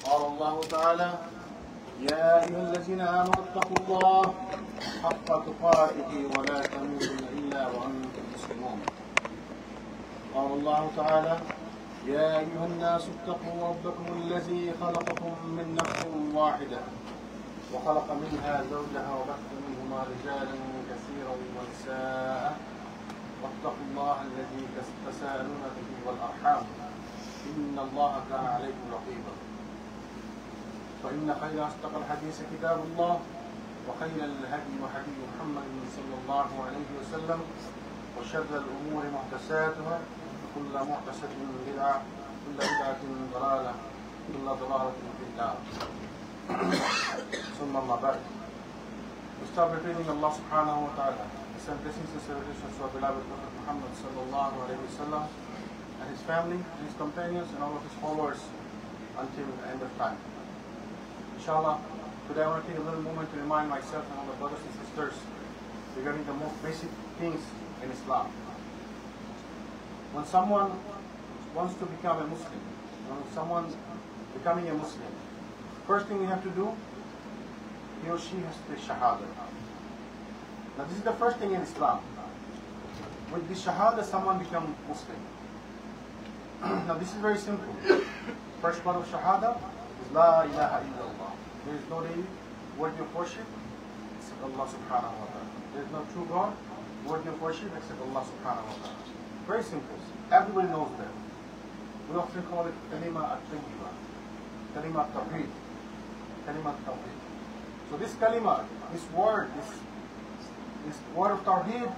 قال الله تعالى: يا أيها الذين آمنوا اتقوا الله حق تقاته ولا تموتن إلا وأنتم مسلمون. قال الله تعالى: يا أيها الناس اتقوا ربكم الذي خلقكم من نفس واحدة وخلق منها زوجها وبث منهما رجالا كثيرا ونساء واتقوا الله الذي تساءلون به والأرحام إن الله كان عليكم رقيبا. فإن خير أصدق الحديث كتاب الله وخير الهدي هدي محمد صلى الله عليه وسلم وشر الأمور محدثاتها وكل محدثة بدعة وكل بدعة ضلالة وكل ضلالة في النار. ثم أما بعد. We start repeating Allah subhanahu wa ta'ala. Send blessings and salutations to our beloved Prophet Muhammad sallallahu alayhi wa sallam and his family, and his companions, and all of his followers until the end of time. Inshallah, today I want to take a little moment to remind myself and all the brothers and sisters regarding the most basic things in Islam. When someone wants to become a Muslim, when someone's becoming a Muslim, first thing you have to do, he or she has to say Shahada. Now this is the first thing in Islam. With the Shahada, someone becomes Muslim. Now this is very simple. First part of Shahada is La ilaha illallah. There is no deity worthy of worship except Allah subhanahu wa ta'ala. There is no true God worthy of worship except Allah subhanahu wa ta'ala. Very simple. Everybody knows that. We often call it Kalima at-Tayyiba, Kalima at-Tawheed, Kalima at-Tawheed. So this Kalima, this word of Tawheed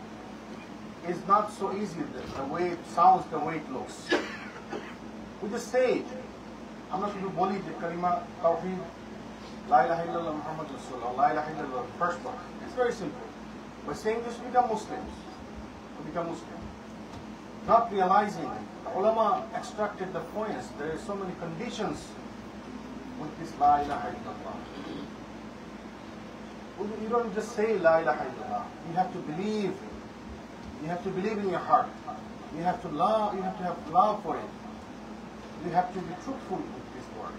is not so easy the way it sounds, the way it looks. We just say it. আমরা শুধু বলি যে কালিমা তাওহীদ লা ইলাহা ইল্লাল্লাহ মুহাম্মাদুর রাসূলুল্লাহ লা ইলাহা ইল্লাল্লাহ first part. It's very simple. By saying this, we become Muslims. We become Muslim. Not realizing the ulama extracted the points. There are so many conditions with this la ilaha illallah. You don't just say la ilaha illallah. You have to believe. You have to believe in your heart. You have to love. You have to have love for it. You have to be truthful with this word.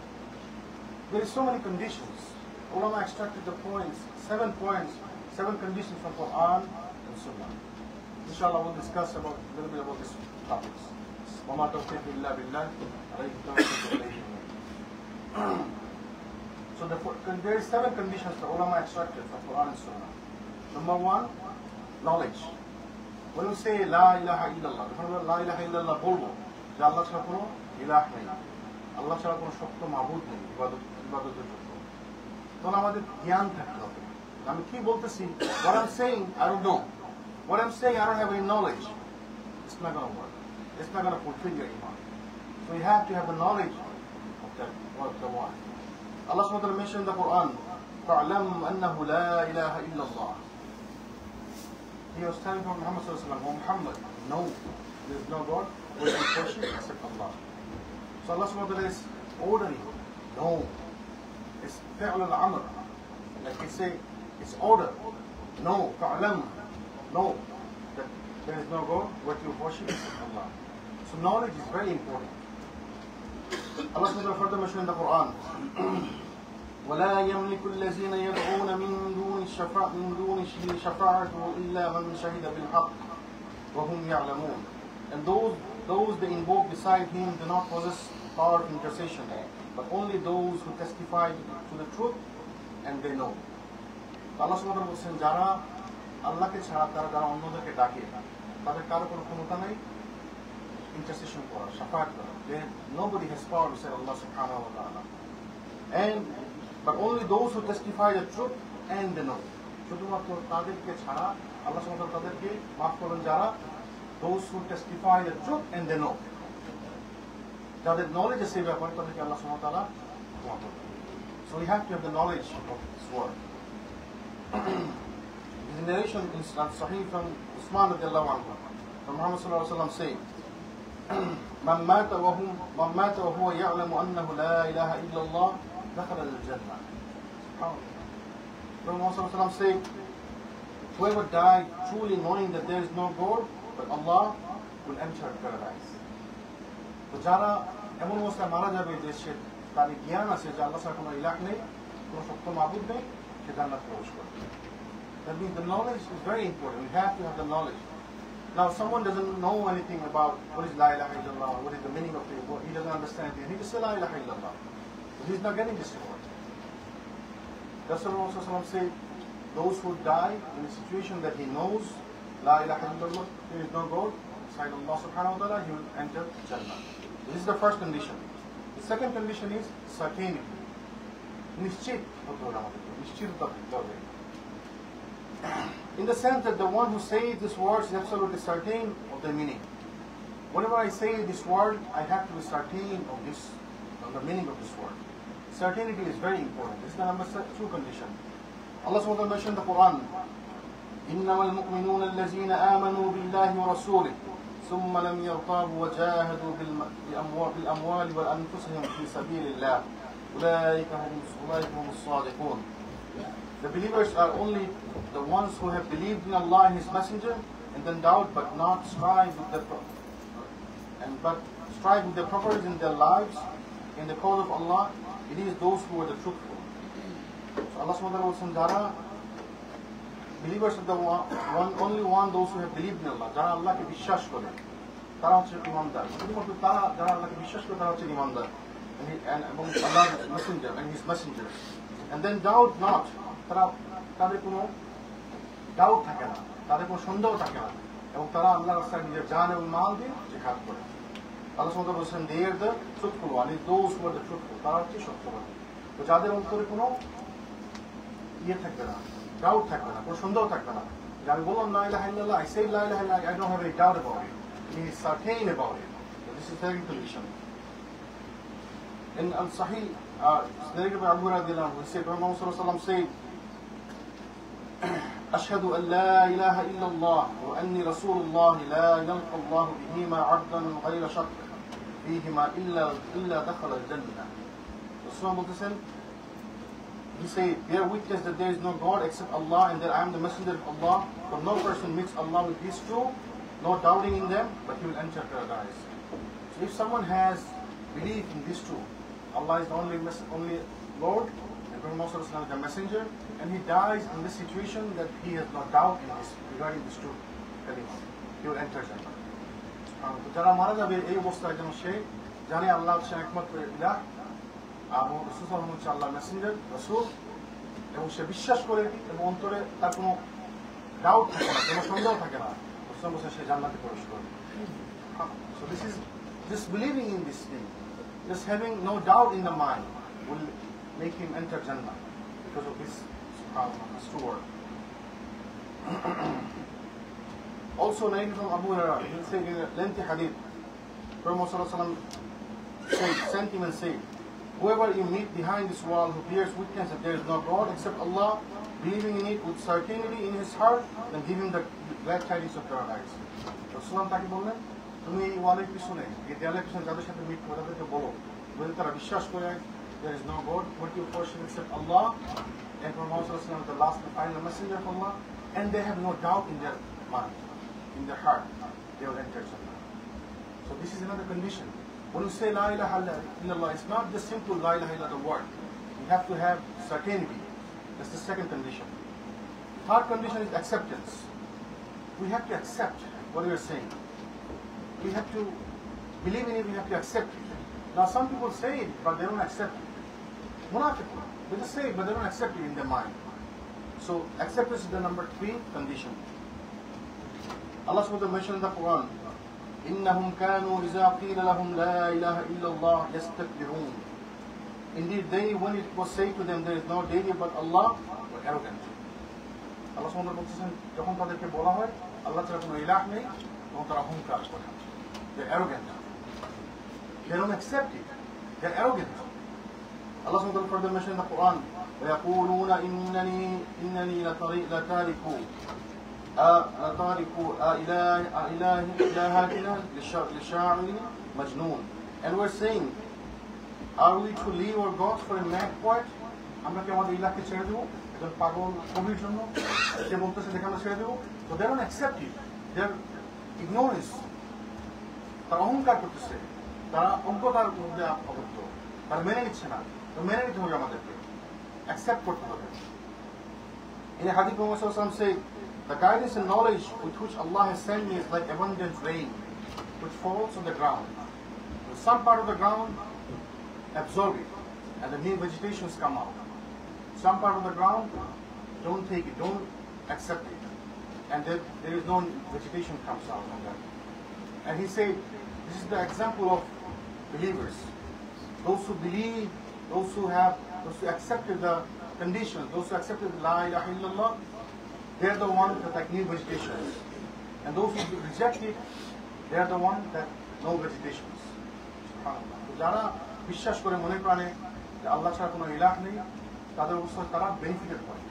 There is so many conditions. Ulama extracted the points, 7 conditions from Quran and Sunnah. Inshallah, we'll discuss a little bit about these topics. وَمَا تَوْفِيقِ إِلَّا بِاللَّهِ عَلَيْهِ تَوَكَّلْتُ وَإِلَيْهِ أُنِيبُ. So there are 7 conditions the ulama extracted from Quran and Sunnah. Number 1, knowledge. When we say La ilaha illallah, La ilaha illallah bolbo, যে আল্লাহ ছাড়া কোনো ইলাহ নেই, আল্লাহ ছাড়া কোনো সত্য মাবুদ নেই ইবাদতের জন্য, তখন আমাদের জ্ঞান থাকতে হবে আমি কি বলতেছি. What I'm saying, I don't know. What I'm saying, I don't have any knowledge. It's not going to work. It's not going to fulfill your iman. So you have to have the knowledge of that, the one. Allah subhanahu wa ta'ala mentioned in the Quran, فَعْلَمْ أَنَّهُ لَا إِلَهَ إِلَّا اللَّهِ. He was telling Muhammad sallallahu alaihi wasallam, Muhammad, no, there is no God who is worship except Allah. So Allah subhanahu wa ta'ala is ordering, no, it's fi'l al-amr. Like he say, it's order, no, fa'lam, no, that there is no God what you worship except Allah. So knowledge is very important. Allah subhanahu wa ta'ala further mentioned in the Quran, وَلَا يَمْلِكُ الَّذِينَ يَدْعُونَ مِن دُونِهِ شَفَاعَةً إِلَّا مَن شَهِدَ بِالْحَقِّ وَهُمْ يَعْلَمُونَ. And those they invoke beside him do not possess power of intercession, but only those who testify to the truth and they know. Allah subhanahu wa ta'ala বলেন, যারা আল্লাহকে ছাড়া যারা অন্যদেরকে ডাকে তাদের কারো কোনো ক্ষমতা নেই intercession করা, শাফাআত করা. Nobody has power beside Allah subhanahu wa ta'ala. But only those who testify the truth and they know. শুধুমাত্র তাদেরকে ছাড়া আল্লাহ সুবহানাহু ওয়া তাআলা তাদেরকে মাফ করেন যারা those who testify the truth and they know. যাদের knowledge আছে এই ব্যাপারে তাদেরকে আল্লাহ সুবহানাহু ওয়া তাআলা মাফ করেন. So we have to have the knowledge of this word. The narration in Sahih from Usman radiallahu anhu, from Muhammad sallallahu alaihi wasallam saying, من مات وهو يعلم أنه لا إله إلا الله دخل الجنة. Prophet said, whoever died truly knowing that there is no God but Allah will enter paradise. তো যারা এমন অবস্থায় মারা যাবে যে সে তার জ্ঞান আছে যে আল্লাহ ছাড়া কোনো ইলাহ নেই, কোনো সত্য মাবুদ নেই, সে জান্নাত প্রবেশ করবে। That means the knowledge is very important. We have to have the knowledge. Now, if someone doesn't know anything about what is La ilaha illallah, what is the meaning of it, he doesn't understand it, he just say La ilaha illallah. But he's not getting this reward. Rasulullah said, those who die in a situation that he knows La ilaha illallah, there is no God, beside Allah subhanahu wa ta'ala, he will enter Jannah. This is the first condition. The second condition is certainty. Nishchit hota hobe amaderke, nishchitata thakte hobe. In the sense that the one who says this word is absolutely certain of the meaning. Whenever I say this word, I have to be certain of this, of the meaning of this word. Certainty is very important. This is the number 2 condition. Allah subhanahu wa ta'ala mentioned in the Quran, إِنَّمَا الْمُؤْمِنُونَ الَّذِينَ آمَنُوا بِاللَّهِ وَرَسُولِهِ ثُمَّ لَمْ يَرْتَابُوا وَجَاهَدُوا بِالْأَمْوَالِ وَأَنفُسِهِمْ فِي سَبِيلِ اللَّهِ أُولَٰئِكَ هُمُ الصَّادِقُونَ. The believers are only the ones who have believed in Allah and His Messenger, and then doubt but not strive with the prophets in their lives in the cause of Allah. It is those who are the truthful. So Allah subhanahu wa ta'ala jara believers of the only one those who have believed in Allah, jara Allah ke bishwash kore, tara hocche imandar. Shudhumatro tara jara Allah ke bishwash kore tara hocche imandar, and among Allah's Messenger and His messengers. And then doubt not. তাদের কোনো doubt থাকে না, তাদের কোনো সন্দেহ থাকে না, এবং তারা আল্লাহর রাস্তায় নিজের জান এবং মাল দিয়ে জিহাদ করে। আল্লাহ সুবহানাহু ওয়া তাআলা বলেছেন, they are the truthful one, those who are the truthful, তারা হচ্ছে সত্যবাদী। তো যাদের অন্তরে কোনো থাকবে না, ডাউট থাকবে না, কোনো সন্দেহ থাকবে না, যে আমি বললাম লা ইলাহা ইল্লাল্লাহ, I say la ilaha illallah, I don't have any doubt about it, he is certain about it. So this is the second condition. In Al-Sahih, narrated by Abu Hurairah, he said, Prophet Muhammad sallallahu alaihi wasallam said, أشهد أن لا إله إلا الله وأني رسول الله لا يلقى الله بهما عبدا غير شك فيهما إلا دخل الجنة. Rasulullah he said, bear witness that there is no God except Allah and that I am the messenger of Allah, for no person meets Allah with these two, no doubting in them, but he will enter paradise. So if someone has belief in these two, Allah is the only Lord, and Prophet Muhammad is the messenger, and he dies in this situation that he has no doubt in this regarding this truth, he will enter Jannah. যারা মারা যাবে এই অবস্থায় যেন সে জানে আল্লাহ হচ্ছেন একমাত্র ইলাহ, এবং রাসূল সাল্লাল্লাহু আলাইহি ওয়াসাল্লাম আল্লাহর মেসেঞ্জার রাসূল, এবং সে বিশ্বাস করে এবং অন্তরে তার কোনো ডাউট থাকে না, কোনো সন্দেহ থাকে না, রাসূল বলেছেন সে জান্নাতে প্রবেশ করবে। So this is just believing in this thing, just having no doubt in the mind will make him enter Jannah because of this word. Also, narrated from Abu Hurairah, he said in a lengthy hadith, Prophet Muhammad sent him and said, whoever you meet behind this wall who bears witness that there is no God except Allah, believing in it with certainty in his heart, then give him the glad tidings of paradise. Rasulullah তাকে বললেন, তুমি এই ওয়ালের পিছনে, এই দেয়ালের পিছনে যাদের সাথে মিট করে তাদেরকে বলো, যদি তারা বিশ্বাস করে there is no God, what you worship except Allah, and Prophet Muhammad is the last and final messenger of Allah, and they have no doubt in their mind, in their heart, they will enter Jannah. So this is another condition. When you say La ilaha illallah, it's not just simple La ilaha illallah word. You have to have certainty. That's the second condition. The third condition is acceptance. We have to accept what we are saying. We have to believe in it, we have to accept it. Now some people say it, but they don't accept it. Munafiq, they just say it, but they don't accept it in their mind. So acceptance is the number 3 condition. Allah subhanahu wa ta'ala mentioned in the Quran, إِنَّهُمْ كَانُوا إِذَا قِيلَ لَهُمْ لَا إِلَهَ إِلَّا اللَّهِ يَسْتَكْبِرُونَ. Indeed, they, when it was said to them, there is no deity but Allah, were arrogant. Allah subhanahu wa ta'ala বলছেন, যখন তাদেরকে বলা হয় আল্লাহ ছাড়া কোনো ইলাহ নেই, তখন তারা অহংকার করে। They're arrogant. They don't accept it. They're arrogant. Allah subhanahu wa ta'ala further mentioned in the Quran, وَيَقُولُونَ إِنَّنِي لَتَارِكُ إِلَهَاتِنَا لِشَاعِرٍ مَجْنُونَ. And we're saying, are we to leave our gods for a mad poet? আমরা কি আমাদের ইলাহকে ছেড়ে দেবো একজন পাগল কবির জন্য? সে বলতেছে দেখে আমরা ছেড়ে দেবো? So they don't accept it. They're ignorance. তারা অহংকার করতেছে, তারা অজ্ঞতার মধ্যে আবদ্ধ। তারা মেনে নিচ্ছে না, তো মেনে নিতে হবে আমাদেরকে, অ্যাকসেপ্ট করতে হবে। In a hadith, Muhammad sallallahu alaihi wasallam said, the guidance and knowledge with which Allah has sent me is like abundant rain which falls on the ground. Some part of the ground absorb it and the new vegetations come out. Some part of the ground don't take it, don't accept it, and there is no vegetation comes out of that. And he said, this is the example of believers. Those who believe, those who accepted the conditions, those who accepted La ilaha illallah, they're the ones that like new vegetations. And those who reject it, they're the ones that no vegetations. যারা বিশ্বাস করে মনে প্রাণে যে আল্লাহ ছাড়া কোনো ইলাহ নেই, তাদের অবস্থা তারা বেনিফিটেড হয়।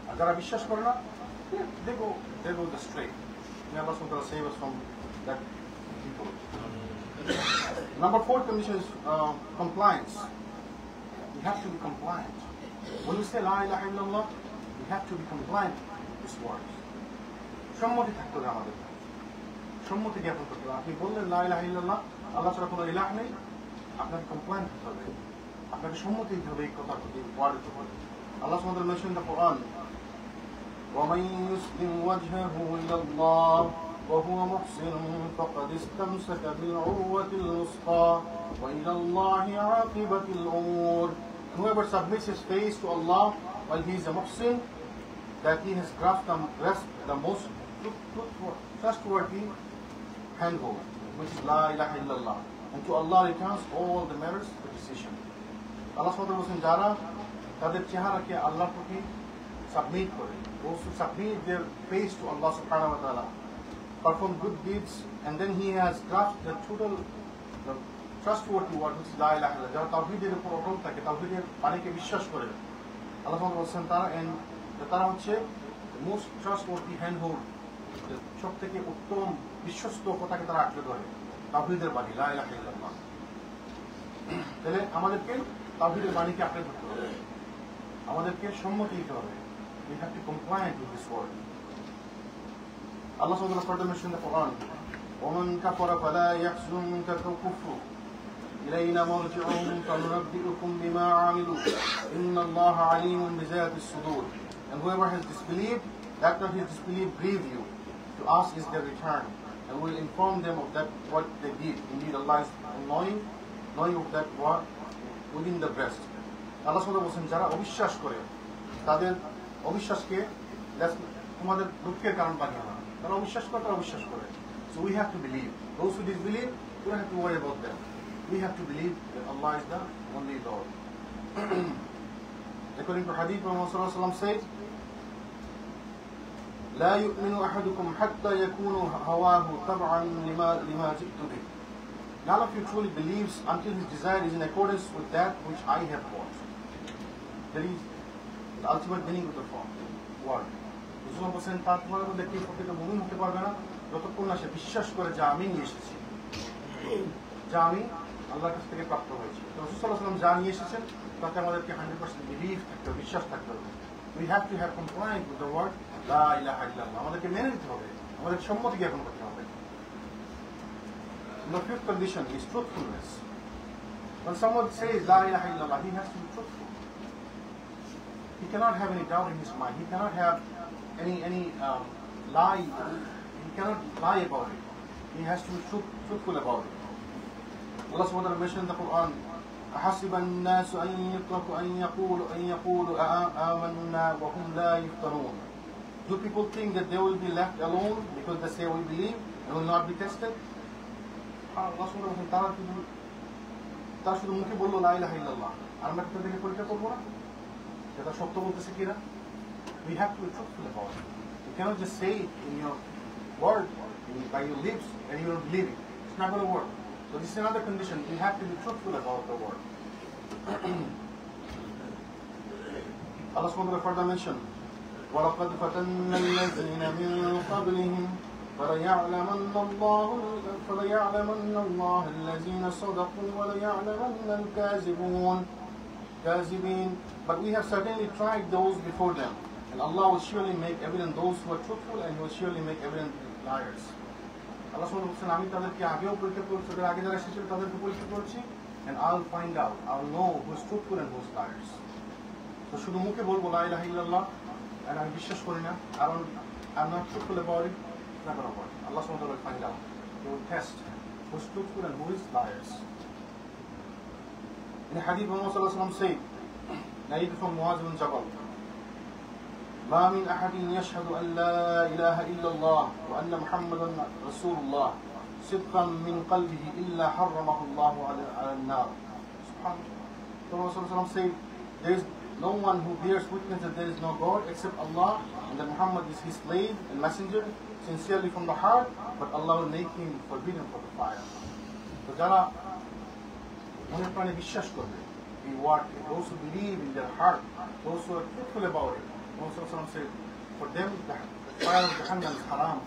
আর যারা বিশ্বাস করে না, they go astray. May Allah subhanahu wa ta'ala save us from that people. Number 4 condition is compliance. You have to be compliant. When you say La ilaha illallah, you have to be compliant with this word. সম্মতি থাকতে হবে আমাদের, সম্মতি জ্ঞাপন করতে হবে। আপনি বললেন লা ইলাহা ইল্লাল্লাহ, আল্লাহ ছাড়া কোনো ইলাহ নেই, আপনাকে কমপ্লায়েন্ট হতে হবে, আপনাকে সম্মতি দিতে হবে এই কথার প্রতি, ওয়ার্ডের উপর। আল্লাহ সুবহানাহু ওয়া তাআলা mention the Quran, وَمَن يُسْلِمْ وَجْهَهُ إِلَى اللَّهِ وَهُوَ مُحْسِنٌ فَقَدِ اسْتَمْسَكَ بِالْعُرْوَةِ الْوُثْقَى وَإِلَى اللَّهِ عَاقِبَةُ الْأُمُورِ. Whoever submits his face to Allah while he is a muhsin, that he has grasped the most trustworthy handhold, which is La ilaha illallah. And to Allah returns all the merits of decision. Allah subhanahu wa ta'ala বলেন, যারা তাদের চেহারাকে আল্লাহর প্রতি submit করে, those who submit their face to Allah subhanahu wa ta'ala, perform good deeds, and then he has grasped the trustworthy word, which is La ilaha illallah. যারা তাওহীদের উপর অটল থাকে, তাওহীদের বাণীকে বিশ্বাস করে, আল্লাহ subhanahu wa ta'ala বলেন তারা হচ্ছে মোস্ট ট্রাস্টওয়ার্দি হ্যান্ডহোল্ড, সব থেকে উত্তম বিশ্বস্ত কথাকে তারা আঁকড়ে ধরে, তাওহীদের বাণী লা ইলাহা ইল্লাল্লাহ। তাহলে আমাদেরকে তাওহীদের বাণীকে আঁকড়ে ধরতে হবে, আমাদেরকে সম্মতি দিতে হবে। We have to comply with this word. Allah subhanahu wa ta'ala further mentioned in the Quran, وَمَنْ كَفَرَ فَلَا يَحْزُنكَ كُفْرُهُ إِلَيْنَا مَرْجِعُهُمْ فَنُنَبِّئُكُم بِمَا عَمِلُوا إِنَّ اللَّهَ عَلِيمٌ بِذَاتِ الصُّدُورِ. And whoever has disbelieved, that of his disbelief grieve you. To us is their return, and we will inform them of that what they did. Indeed, Allah is knowing of that what within the breast. Allah subhanahu wa ta'ala বলেন, যারা অবিশ্বাস করে, তাদের অবিশ্বাসকে তোমাদের দুঃখের কারণ বানিয়ে না, তারা অবিশ্বাস করে, তারা অবিশ্বাস করে। So we have to believe. Those who disbelieve, we don't have to worry about them. We have to believe that Allah is the only Lord. According to Hadith, Muhammad sallallahu alaihi wasallam says, لا يؤمن أحدكم حتى يكون هواه تبعا لما جئت به. None of you truly believes until his desire is in accordance with that which I have brought. That is the ultimate meaning of the word. Rasulullah বলেন, তার মধ্যে কি প্রকৃত মুমিন হতে পারবে না যতক্ষণ না সে বিশ্বাস করে যা আমি নিয়ে এসেছি, যা আমি আল্লাহর কাছ থেকে প্রাপ্ত হয়েছি। রাসূল সাল্লাল্লাহু আলাইহি ওয়াসাল্লাম যা নিয়ে এসেছেন তাতে আমাদেরকে 100% বিলিভ থাকতে হবে, বিশ্বাস থাকতে হবে। We have to have compliance with the word La ilaha illallah. আমাদেরকে মেনে নিতে হবে, আমাদের সম্মতি জ্ঞাপন করতে হবে। The fifth condition is truthfulness. When someone says La ilaha illallah, he has to be truthful. He cannot have any doubt in his mind. He cannot have any lie. He cannot lie about it. He has to be truthful about it. Allah subhanahu wa ta'ala mentioned in the Quran, أحسب الناس أن يتركوا أن يقولوا آمنا وهم لا يفتنون. Do people think that they will be left alone because they say we believe and will not be tested? Allah subhanahu wa ta'ala তারা শুধু মুখে বললো লা ইলাহা ইল্লাল্লাহ, আর আমরা তাদেরকে পরীক্ষা করবো না সেটা সত্য বলতেছে কিনা? We have to be truthful about it. You cannot just say it in your word, by your lips, and you don't believe it. It's not going to work. So this is another condition. You have to be truthful about the word. Allah subhanahu wa ta'ala further mentioned, وَلَقَدْ فَتَنَّ الَّذِينَ مِن قَبْلِهِمْ فَلَيَعْلَمَنَّ اللَّهُ الَّذِينَ صَدَقُوا وَلَيَعْلَمَنَّ الْكَاذِبِينَ. But we have certainly tried those before them, and Allah will surely make evident those who are truthful, and He will surely make evident liars. Allah subhanahu wa ta'ala, আমি তাদেরকে আগেও পরীক্ষা করেছি, তাদের আগে যারা এসেছিল তাদেরকে পরীক্ষা করেছি, and I'll find out, I'll know who's truthful and who's liars. So শুধু মুখে বলবো লা ইলাহা ইল্লাল্লাহ and আমি বিশ্বাস করি না, I'm not truthful about it, it's not going to work. Allah subhanahu wa ta'ala will find out. He will test who's truthful and who is liars. In the hadith, Muhammad sallallahu alaihi wasallam said, narrated from Muaz bin Jabal, ما من أحد يشهد أن لا إله إلا الله وأن محمدا رسول الله صدقا من قلبه إلا حرمه الله على النار. Subhanallah. The Prophet said, there is no one who bears witness that there is no God except Allah and that Muhammad is his slave and messenger sincerely from the heart, but Allah will make him forbidden for the fire. So যারা মনে প্রাণে বিশ্বাস করবে এই ওয়ার্ডকে, those who believe in their heart, those who are truthful about it, Prophet said, for them the fire of Jahannam is haram.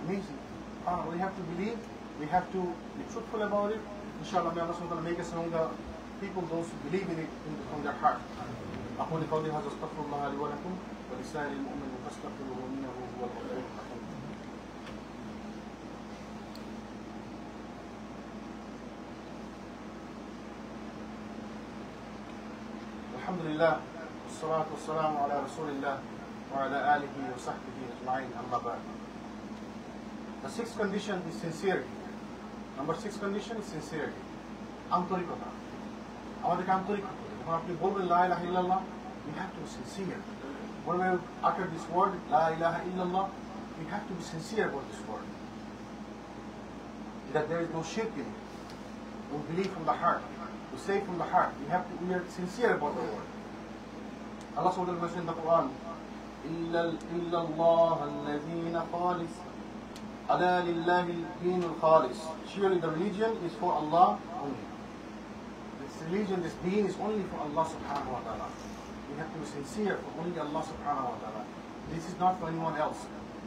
Amazing. We have to believe, we have to be truthful about it. Inshallah, may Allah subhanahu wa ta'ala make us among the people, those who believe in it from their heart. أقول قولي هذا استغفر الله لي ولكم ولسائر المؤمنين فاستغفروه إنه هو الغفور الرحيم. الحمد لله والصلاة والسلام على رسول الله وعلى آله وصحبه أجمعين أما بعد. The sixth condition is sincerity. Number 6 condition is sincerity. আন্তরিকতা। আমাদেরকে আন্তরিক হতে হবে। যখন আপনি বলবেন লা ইলাহা ইল্লাল্লাহ, you have to be sincere. When we utter this word, লা ইলাহা ইল্লাল্লাহ, you have to be sincere about this word. That there is no shirk in it. We believe from the heart. We say from the heart. We have to be sincere about the word. Allah subhanahu wa ta'ala mentioned in the Quran, إِلَّا اللَّهَ الَّذِينَ خَالِص أَلَا لِلَّهِ الدِّينُ الْخَالِص. Surely the religion is for Allah only. This religion, this deen is only for Allah subhanahu wa ta'ala. We have to be sincere for only Allah subhanahu wa ta'ala. This is not for anyone else.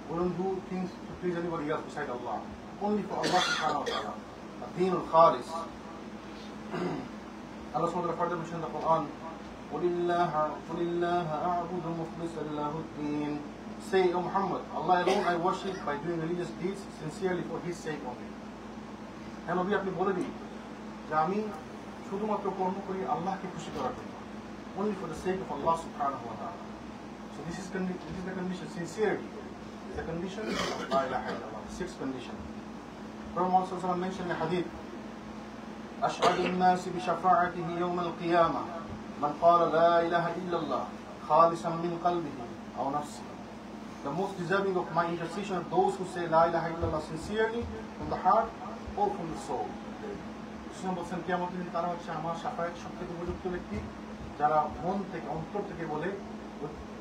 We don't do things to please anybody else beside Allah. Only for Allah subhanahu wa ta'ala. الدين الخالص. Allah subhanahu wa ta'ala further mentioned in the Quran, قُلِ اللَّهَ أَعْبُدُ مُخْلِصًا لَهُ الدِّينَ. Say, O Muhammad, Allah alone I worship by doing religious deeds sincerely for His sake only. And Nabi আপনি বলে দিন যে আমি শুধুমাত্র কর্ম করি আল্লাহকে খুশি করার জন্য, only for the sake of Allah subhanahu wa ta'ala. So this is the condition. Sincerity is the condition of La ilaha illallah. The sixth condition. Prophet Muhammad mentioned in a hadith, أشهد الناس بشفاعته يوم القيامة من قال لا إله إلا الله خالصا من قلبه أو نفسه. The most deserving of my intercession are those who say La ilaha illallah sincerely from the heart or from the soul. Rasul বলেন কিয়ামতের দিন তারা হচ্ছে আমার শাফায়াত সবথেকে উপযুক্ত ব্যক্তি যারা মন থেকে অন্তর থেকে বলে,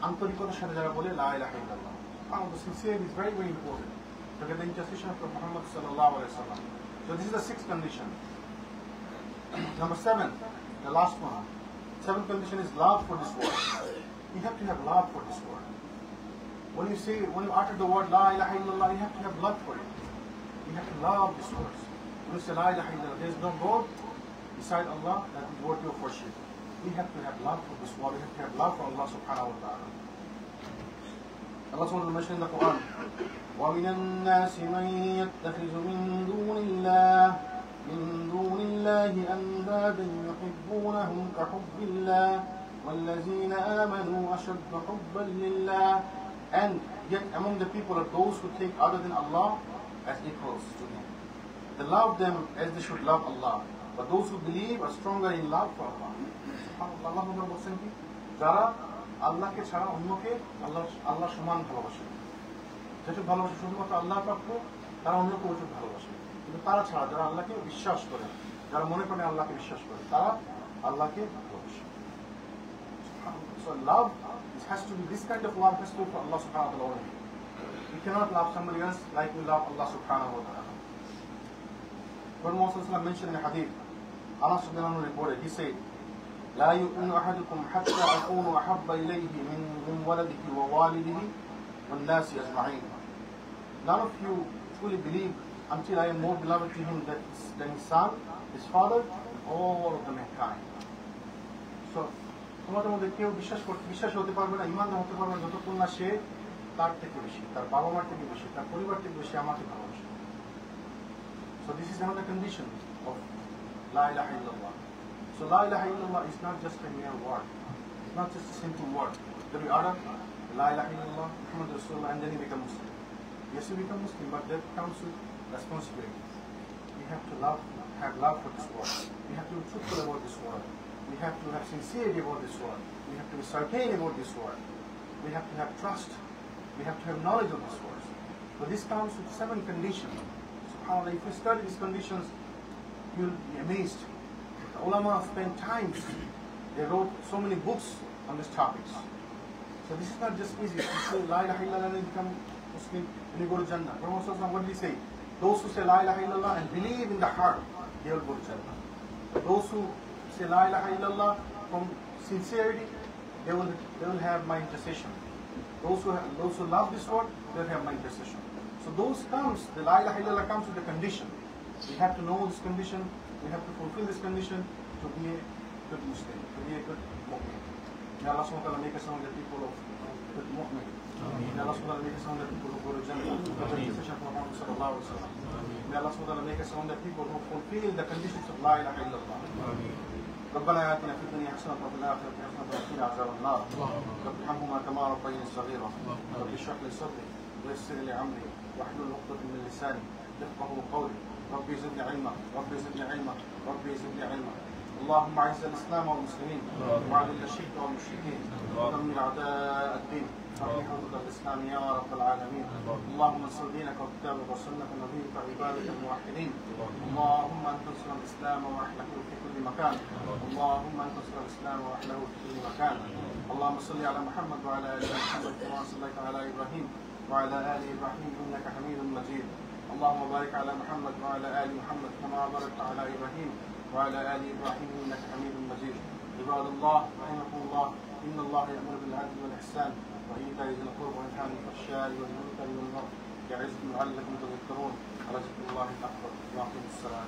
আন্তরিকতার সাথে যারা বলে লা ইলাহা ইল্লাল্লাহ. The sincerity is very, very important to get the intercession of Muhammad sallallahu alaihi wasallam. So this is the sixth condition. Number 7, the last one. Seventh condition is love for this word. You have to have love for this word. When you utter the word La ilaha illallah, you have to have love for it. You have to love this word. When you say La ilaha illallah, there is no God beside Allah that is worthy of worship. We have to have love for this word. We have to have love for Allah subhanahu wa ta'ala. Allah subhanahu wa ta'ala mentioned in the Quran, وَمِنَ النَّاسِ مَنْ يَتَّخِذُ مِنْ دُونِ اللَّهِ أَنْدَادًا يُحِبُّونَهُمْ كَحُبِّ اللَّهِ وَالَّذِينَ آمَنُوا أَشَدُّ حُبًّا لِلَّهِ. And yet among the people are those who take other than Allah as equals to Him. They love them as they should love Allah. But those who believe are stronger in love for Allah. Allah বলছেন কি, যারা আল্লাহকে ছাড়া অন্যকে আল্লাহ সমান ভালোবাসে, যেটুকু ভালোবাসে শুধুমাত্র আল্লাহ প্রাপ্য, তারা অন্যকে ওইটুকু ভালোবাসে। কিন্তু তারা ছাড়া যারা আল্লাহকে বিশ্বাস করে, যারা মনে করে আল্লাহকে বিশ্বাস করে, তারা আল্লাহকে ভালোবাসে। So love, it has to be, this kind of love has to be for Allah subhanahu wa ta'ala only. We cannot love somebody else like we love Allah subhanahu wa ta'ala. Prophet Muhammad mentioned in the hadith, Anas subhanahu reported, he said, لا يؤمن أحدكم حتى أكون أحب إليه من ولده ووالده والناس أجمعين. None of you truly believe until I am more beloved to him than his son, his father, and all of the mankind. So, তোমাদের মধ্যে কেউ বিশ্বাস হতে পারবে না, ইমানদার হতে পারবে না যতক্ষণ না সে তার থেকে বেশি, তার বাবা মার থেকে বেশি, তার পরিবার থেকে বেশি আমাকে ভালোবাসে। So this is another condition of La ilaha illallah. So La ilaha illallah is not just a mere word. It's not just a simple word. That we utter La ilaha illallah, Muhammad Rasulullah, and then you become Muslim. Yes, you become Muslim, but that comes with responsibility. We have to have love for this word. We have to be truthful about this word. We have to have sincerity about this word. We have to be certain about this word. We have to have trust. We have to have knowledge of this word. So this comes with 7 conditions. SubhanAllah, if you study these conditions, you'll be amazed. The ulama spent time. They wrote so many books on these topics. So this is not just easy. You say La ilaha illallah and become Muslim and you go to Jannah. Prophet ﷺ, what did he say? Those who say La ilaha illallah and believe in the heart, they will go to Jannah. Those who say La ilaha illallah from sincerity, they will have my intercession. Those who love this word, they will have my intercession. So the La ilaha illallah comes with a condition. We have to know this condition. We have to fulfill this condition to be a good Muslim, to be a good mu'min. May Allah subhanahu wa ta'ala make us among the people of good mu'min. May Allah subhanahu wa ta'ala make us among the people who go to Jannah. May Allah subhanahu wa ta'ala make us among the people who fulfill the conditions of La ilaha illallah. ربنا آتنا في الدنيا حسنة وفي الآخرة حسنة وقنا عذاب النار. رب ارحمهما كما ربياني صغيرا. رب اشرح لي صدري ويسر لي أمري واحلل عقدة من لساني يفقهوا قولي. ربي زدني علما ربي زدني علما ربي زدني علما. اللهم اعز الاسلام والمسلمين واذل الشرك والمشركين ودمر اعداء الدين واحمي حدود الاسلام يا رب العالمين. اللهم انصر دينك وكتابك وسنه نبيك وعبادك الموحدين. اللهم ان تنصر الاسلام واهله في كل مكان. اللهم ان تنصر الاسلام واهله في كل مكان. اللهم صل على محمد وعلى ال محمد كما صليت على ابراهيم وعلى ال ابراهيم انك حميد مجيد. اللهم بارك على محمد وعلى ال محمد كما باركت على ابراهيم وعلى ال ابراهيم انك حميد مجيد. عباد الله رحمكم الله، ان الله يامر بالعدل والاحسان وايتاء ذي القربى وينهى عن الفحشاء والمنكر والبغي يعظكم لعلكم تذكرون. ولذكر الله اكبر. واقيموا الصلاه.